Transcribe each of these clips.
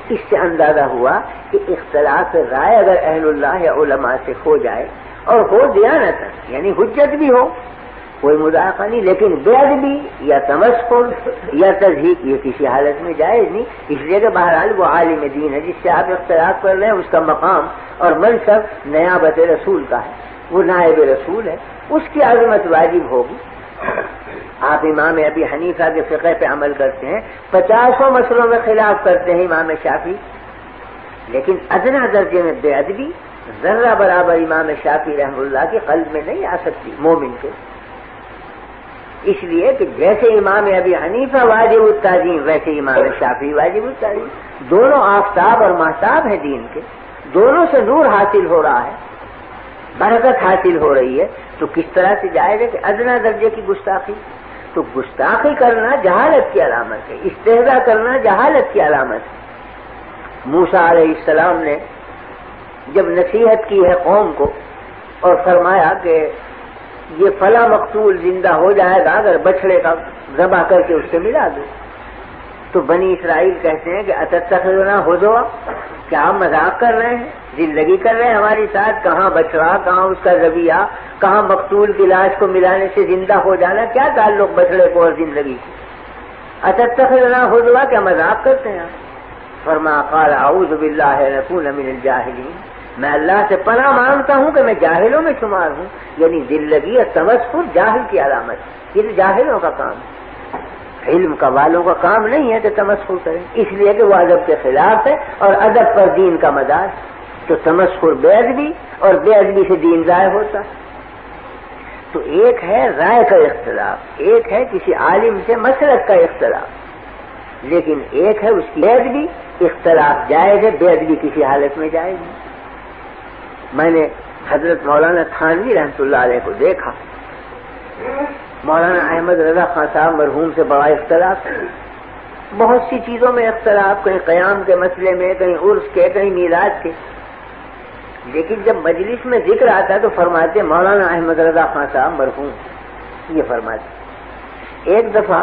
اس سے اندازہ ہوا کہ اختلاف رائے اگر اہل اللہ یا علماء سے ہو جائے اور ہو دیانت یعنی حجت بھی ہو کوئی مذاقہ نہیں، لیکن بے ادبی یا تمسخر یا تضحیق یہ کسی حالت میں جائز نہیں، اس لیے کہ بہرحال وہ عالم دین ہے جس سے آپ اختلاف کر رہے ہیں، اس کا مقام اور منصب نیابت رسول کا ہے، وہ نائب رسول ہے، اس کی عظمت واجب ہوگی۔ آپ امام ابی حنیفہ کے فقہ پہ عمل کرتے ہیں، 50 مسئلوں میں خلاف کرتے ہیں امام شافعی، لیکن ادنا درجے میں بے ادبی ذرہ برابر امام شافعی رحمہ اللہ کے قلب میں نہیں آ سکتی مومن کے، اس لیے کہ جیسے امام ابی حنیفہ واجب التعظیم ویسے امام شافعی واجب التعظیم، دونوں آفتاب اور مہتاب ہیں دین کے، دونوں سے نور حاصل ہو رہا ہے، برکت حاصل ہو رہی ہے، تو کس طرح سے جائز ہے کہ ادنا درجے کی گستاخی؟ تو گستاخی کرنا جہالت کی علامت ہے، استہزاء کرنا جہالت کی علامت ہے۔ موسیٰ علیہ السلام نے جب نصیحت کی ہے قوم کو اور فرمایا کہ یہ فلاں مقتول زندہ ہو جائے گا اگر بچڑے کا ذبح کر کے اس سے ملا دو، تو بنی اسرائیل کہتے ہیں کہ اتتخذنا ہزوا، کیا آپ مذاق کر رہے ہیں، زندگی کر رہے ہیں ہماری ساتھ، کہاں بچڑا، کہاں اس کا ذبیحہ، کہاں مقتول کی لاش کو ملانے سے زندہ ہو جانا، کیا تعلق بچڑے کو اور زندگی کو؟ اتتخذنا ہزوا، کیا مذاق کرتے ہیں آپ؟ فرمایا قال اعوذ باللہ ان اکون من الجاہلین، میں اللہ سے پناہ مانگتا ہوں کہ میں جاہلوں میں شمار ہوں، یعنی دلگی اور تمسخر جاہل کی علامت، یہ جاہلوں کا کام ہے، علم کا والوں کا کام نہیں ہے کہ تمسخر کریں، اس لیے کہ وہ ادب کے خلاف ہے اور ادب پر دین کا مدار، تو تمسخر بے ادبی اور بے ادبی سے دین ضائع ہوتا۔ تو ایک ہے رائے کا اختلاف، ایک ہے کسی عالم سے مسلک کا اختلاف، لیکن ایک ہے اس کی بے ادبی، اختلاف جائز ہے، بے ادبی کسی حالت میں جائز نہیں۔ میں نے حضرت مولانا تھانوی رحمۃ اللہ علیہ کو دیکھا، مولانا احمد رضا خان صاحب مرحوم سے بڑا اختلاف ہے، بہت سی چیزوں میں اختلاف، کہیں قیام کے مسئلے میں، کہیں عرس کے، کہیں میلاد کے، لیکن جب مجلس میں ذکر آتا تو فرماتے مولانا احمد رضا خان صاحب مرحوم، یہ فرماتے۔ ایک دفعہ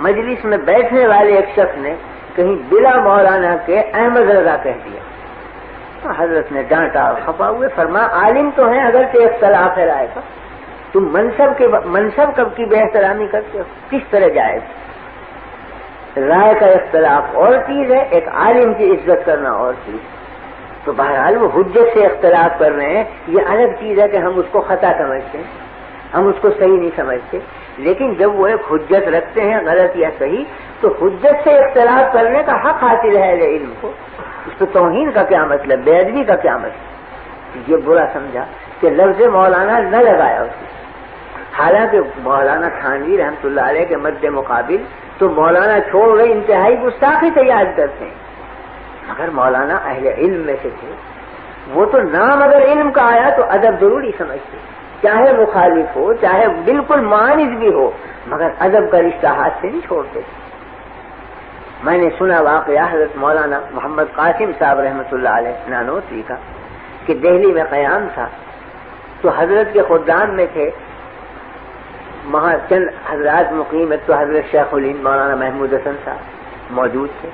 مجلس میں بیٹھنے والے ایک شخص نے کہیں بلا مولانا کے احمد رضا کہہ دیا، حضرت نے ڈانٹا اور خفا ہوئے، فرمایا عالم تو ہیں اگرچہ اختلاف ہے رائے کا، تم منصب کب کی بے احترامی کرتے ہو، کس طرح جائز؟ رائے کا اختلاف اور چیز ہے، ایک عالم کی عزت کرنا اور چیز۔ تو بہرحال وہ حجت سے اختلاف کر رہے ہیں، یہ الگ چیز ہے کہ ہم اس کو خطا سمجھتے ہیں، ہم اس کو صحیح نہیں سمجھتے، لیکن جب وہ ایک حجت رکھتے ہیں غلط یا صحیح، تو حجت سے اختلاف کرنے کا حق حاصل ہے اہل علم کو، اس پہ توہین کا کیا مطلب، بے ادبی کا کیا مطلب؟ یہ برا سمجھا کہ لفظ مولانا نہ لگایا اسے، حالانکہ مولانا تھانوی رحمۃ اللہ علیہ کے مد مقابل تو مولانا چھوڑ گئے انتہائی گستاخی سے یاد کرتے ہیں، مگر مولانا اہل علم میں سے تھے، وہ تو نام اگر علم کا آیا تو ادب ضروری سمجھتے، چاہے مخالف ہو چاہے بالکل معاند بھی ہو، مگر ادب کا رشتہ ہاتھ سے نہیں چھوڑتے۔ میں نے سنا واقعہ حضرت مولانا محمد قاسم صاحب رحمۃ اللہ علیہ نانوتوی کا کہ دہلی میں قیام تھا تو حضرت کے خدام میں تھے وہاں چند حضرات مقیم، ایک تو حضرت شیخ الہند مولانا محمود حسن صاحب موجود تھے،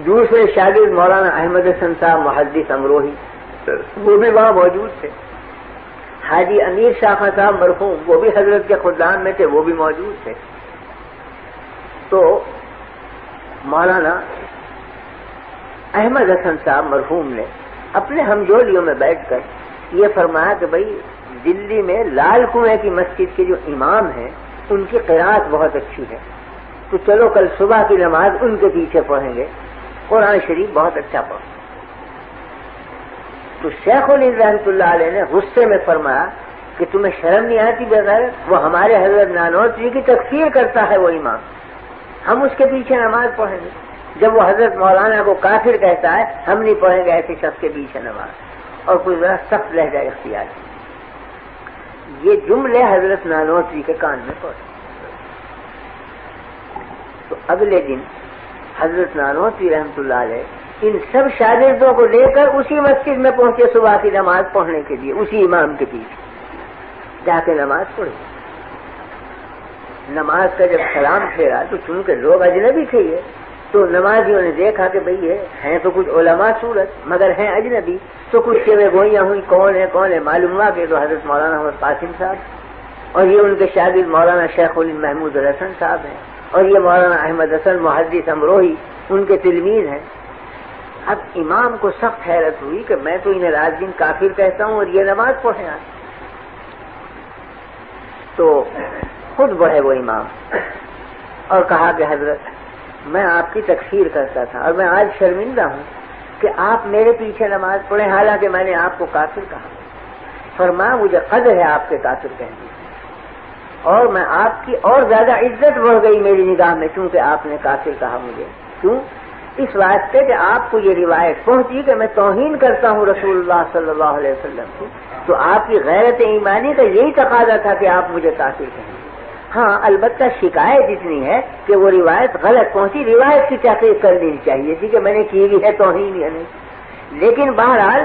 دوسرے شاگرد مولانا احمد حسن صاحب محدث امروہی وہ بھی وہاں موجود تھے، حاجی امیر شاہ خان صاحب مرحوم وہ بھی حضرت کے خدام میں تھے، وہ بھی موجود تھے۔ تو مولانا احمد حسن صاحب مرحوم نے اپنے ہمجولیوں میں بیٹھ کر یہ فرمایا کہ بھئی دلی میں لال کنویں کی مسجد کے جو امام ہیں ان کی قرات بہت اچھی ہے، تو چلو کل صبح کی نماز ان کے پیچھے پڑھیں گے، قرآن شریف بہت اچھا پڑھیں۔ تو شیخ الہند رحمۃ اللہ علیہ نے غصے میں فرمایا کہ تمہیں شرم نہیں آتی بغیرت، وہ ہمارے حضرت نانوتوی کی تکفیر کرتا ہے وہ امام، ہم اس کے پیچھے نماز پڑھیں گے، جب وہ حضرت مولانا کو کافر کہتا ہے ہم نہیں پڑھیں گے ایسے شخص کے پیچھے نماز، اور کوئی ذرا سخت لہجہ اختیار کیا۔ یہ جملے حضرت نانوتوی کے کان میں پڑے، تو اگلے دن حضرت نانوتوی رحمۃ اللہ علیہ ان سب شاگردوں کو لے کر اسی مسجد میں پہنچے صبح کی نماز پڑھنے کے لیے، اسی امام کے پیچھے جا کے نماز پڑھی۔ نماز کا جب سلام پھیرا تو چونکہ لوگ اجنبی تھے یہ، تو نمازیوں نے دیکھا کہ بھئی یہ ہیں تو کچھ علماء صورت مگر ہیں اجنبی، تو کچھ شیوے گوئیاں ہوئی کون ہے معلوم ہوا کہ تو حضرت مولانا محمد قاسم صاحب اور یہ ان کے شاگرد مولانا شیخ الہند محمود الحسن صاحب ہیں اور یہ مولانا احمد حسن محدث امروہی ان کے تلمیذ ہیں۔ اب امام کو سخت حیرت ہوئی کہ میں تو انہیں رات دن کافر کہتا ہوں اور یہ نماز پڑھیں آج۔ تو خود بڑھے وہ امام اور کہا کہ حضرت میں آپ کی تکفیر کرتا تھا اور میں آج شرمندہ ہوں کہ آپ میرے پیچھے نماز پڑھیں، حالانکہ میں نے آپ کو کافر کہا۔ فرمایا مجھے قدر ہے آپ کے کافر کہنے کی، اور میں آپ کی اور زیادہ عزت بڑھ گئی میری نگاہ میں چونکہ آپ نے کافر کہا مجھے۔ کیوں؟ اس واسطے کہ آپ کو یہ روایت پہنچی کہ میں توہین کرتا ہوں رسول اللہ صلی اللہ علیہ وسلم کی، تو آپ کی غیرت ایمانی کا یہی تقاضا تھا کہ آپ مجھے کافر کہیں۔ ہاں البتہ شکایت اتنی ہے کہ وہ روایت غلط پہنچی، روایت کی تحقیق کر لینی چاہیے تھی کہ میں نے کی بھی ہے توہین یا نہیں، لیکن بہرحال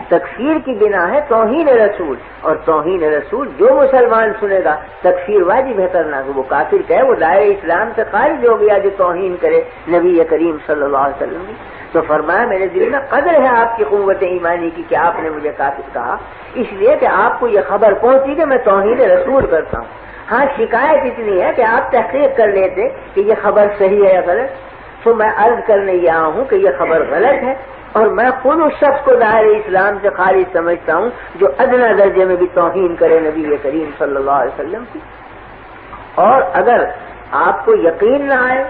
تکفیر کی بنا ہے توہین رسول، اور توہین رسول جو مسلمان سنے گا تکفیر واجب ہے کرنا، کہ وہ کافر کہے وہ دائرہ اسلام سے خارج ہو گیا جو توہین کرے نبی کریم صلی اللہ علیہ وسلم کی۔ تو فرمایا میرے دل میں قدر ہے آپ کی قوت ایمانی کی کہ آپ نے مجھے کافر کہا، اس لیے کہ آپ کو یہ خبر پہنچی کہ میں توہین رسول کرتا ہوں۔ ہاں شکایت اتنی ہے کہ آپ تحقیق کر لیتے کہ یہ خبر صحیح ہے یا غلط، تو میں عرض کرنے یہ آیا ہوں کہ یہ خبر غلط ہے، اور میں خود اس شخص کو دائرہ اسلام سے خارج سمجھتا ہوں جو ادنی درجے میں بھی توہین کرے نبی کریم صلی اللہ علیہ وسلم کی۔ اور اگر آپ کو یقین نہ آئے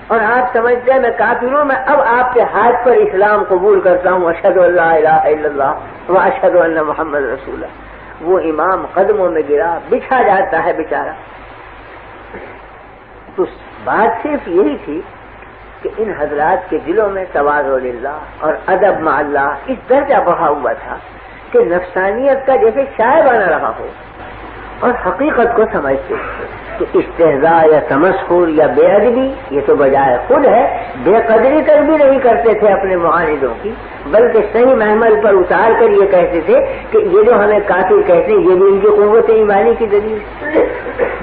اور آپ سمجھتے ہیں میں کافر ہوں، میں اب آپ کے ہاتھ پر اسلام قبول کرتا ہوں، اشہد ان لا الہ الا اللہ و اشہد ان محمد رسول اللہ۔ وہ امام قدموں میں گرا، بچھا جاتا ہے بیچارہ۔ تو بات صرف یہی تھی کہ ان حضرات کے دلوں میں تواضع للہ اور ادب مع اللہ اس درجہ بڑھا ہوا تھا کہ نفسانیت کا جیسے شائع بنا رہا ہو، اور حقیقت کو سمجھتے کہ استہزاء یا تمسخر یا بے ادبی یہ تو بجائے خود ہے، بے قدری تک بھی نہیں کرتے تھے اپنے معاندوں کی، بلکہ صحیح محمل پر اتار کر یہ کہتے تھے کہ یہ جو ہمیں کافر کہتے ہیں یہ بھی ان کی قوت ایمانی کی دلیل۔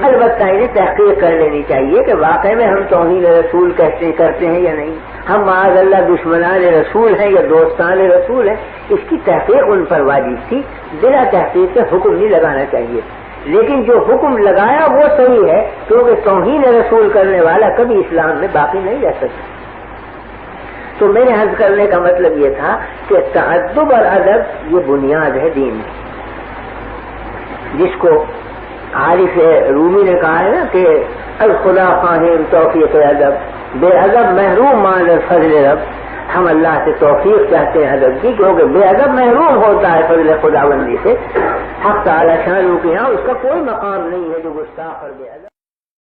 البتہ انہیں تحقیق کر لینی چاہیے کہ واقعی میں ہم توہین رسول کرتے ہیں یا نہیں، ہم معاذ اللہ دشمنان رسول ہیں یا دوستان رسول ہیں، اس کی تحقیق ان پر واجب تھی، بلا تحقیق کے حکم نہیں لگانا چاہیے۔ لیکن جو حکم لگایا وہ صحیح ہے، کیونکہ توہین رسول کرنے والا کبھی اسلام میں باقی نہیں رہ سکتا۔ تو میرے عرض کرنے کا مطلب یہ تھا کہ تعدب اور ادب یہ بنیاد ہے دین کی، جس کو عارف رومی نے کہا ہے نا کہ الخدا خواہم توفیق ادب، بے ادب محروم مان فضل رب۔ ہم اللہ سے توفیق چاہتے ہیں ادب کی، کیونکہ بے ادب محروم ہوتا ہے فضل خداوندی سے۔ حق تعالی شان کے یہاں اس کا کوئی مقام نہیں ہے جو گستاخ اور بے ادب